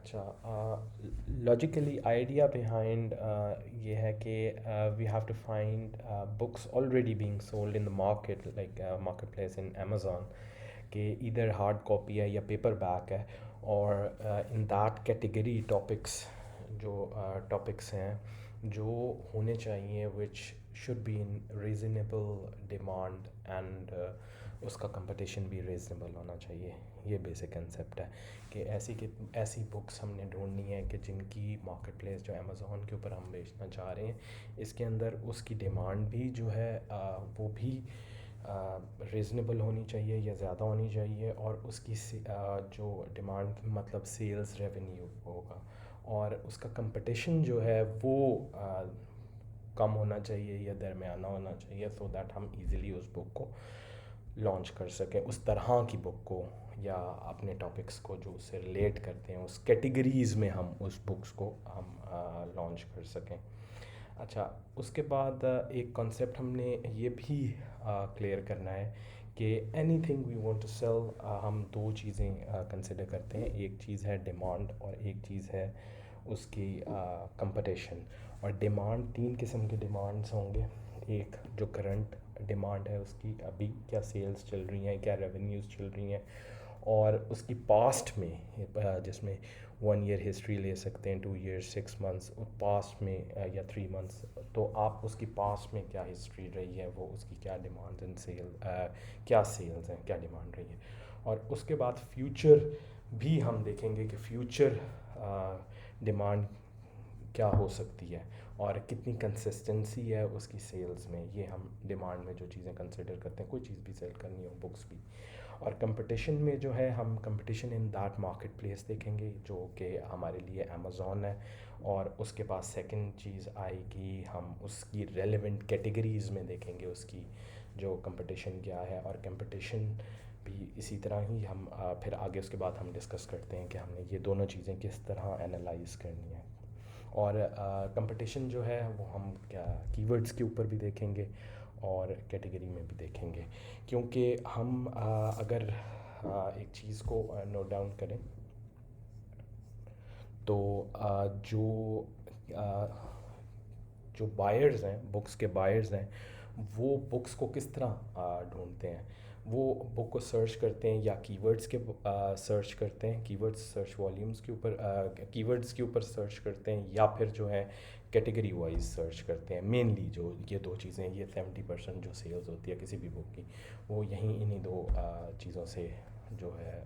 अच्छा, logically idea behind ये है कि we have to find books already being sold in the market, like market place in Amazon, कि इधर hard copy है या पेपर बैक है, और इन दैट कैटेगरी टॉपिक्स, जो टॉपिक्स हैं जो होने चाहिए, which should be in reasonable demand, and उसका कंपटीशन भी रीज़नेबल होना चाहिए। ये बेसिक कंसेप्ट है कि ऐसी बुक्स हमने ढूंढनी है कि जिनकी मार्केट प्लेस जो अमेज़ॉन के ऊपर हम बेचना चाह रहे हैं, इसके अंदर उसकी डिमांड भी जो है वो भी रीज़नेबल होनी चाहिए या ज़्यादा होनी चाहिए, और जो डिमांड मतलब सेल्स रेवेन्यू होगा, और उसका कंपटीशन जो है वो कम होना चाहिए या दरमियाना होना चाहिए, सो दैट हम इजीली उस बुक को लॉन्च कर सकें, उस तरह की बुक को, या अपने टॉपिक्स को जो उससे रिलेट करते हैं उस कैटेगरीज़ में हम उस बुक्स को हम लॉन्च कर सकें। अच्छा, उसके बाद एक कॉन्सेप्ट हमने ये भी क्लियर करना है कि anything we want to sell, हम दो चीज़ें कंसिडर करते हैं। एक चीज़ है डिमांड और एक चीज़ है उसकी कंपटीशन। और डिमांड, तीन किस्म के डिमांड्स होंगे। एक जो करंट डिमांड है, उसकी अभी क्या सेल्स चल रही हैं, क्या रेवेन्यूज़ चल रही हैं, और उसकी पास्ट में, जिसमें 1 ईयर हिस्ट्री ले सकते हैं, 2 ईयर्स, 6 मंथ्स पास्ट में, या 3 मंथ्स। तो आप उसकी पास्ट में क्या हिस्ट्री रही है, वो उसकी क्या डिमांड एंड सेल, क्या सेल्स हैं, क्या डिमांड रही है। और उसके बाद फ्यूचर भी हम देखेंगे कि फ्यूचर डिमांड क्या हो सकती है और कितनी कंसिस्टेंसी है उसकी सेल्स में। ये हम डिमांड में जो चीज़ें कंसिडर करते हैं, कोई चीज़ भी सेल करनी हो, बुक्स भी। और कंपटीशन में जो है, हम competition in that market place देखेंगे जो कि हमारे लिए अमेज़ॉन है, और उसके बाद सेकंड चीज़ आएगी, हम उसकी रेलेवेंट कैटेगरीज़ में देखेंगे उसकी जो कंपटीशन क्या है। और कंपटीशन भी इसी तरह ही हम फिर आगे उसके बाद हम डिस्कस करते हैं कि हमने ये दोनों चीज़ें किस तरह एनालाइज करनी है। और कंपटीशन जो है वो हम क्या कीवर्ड्स के ऊपर भी देखेंगे और कैटेगरी में भी देखेंगे, क्योंकि हम अगर एक चीज़ को नोट डाउन करें, तो अ, जो बायर्स हैं, बुक्स के बायर्स हैं, वो बुक्स को किस तरह ढूंढते हैं। वो बुक को सर्च करते हैं या कीवर्ड्स के सर्च करते हैं, कीवर्ड्स सर्च वॉल्यूम्स के ऊपर, कीवर्ड्स के ऊपर सर्च करते हैं, या फिर जो है कैटेगरी वाइज सर्च करते हैं। मेनली जो ये दो चीज़ें, ये 70% जो सेल्स होती है किसी भी बुक की, वो यहीं इन्हीं दो चीज़ों से जो है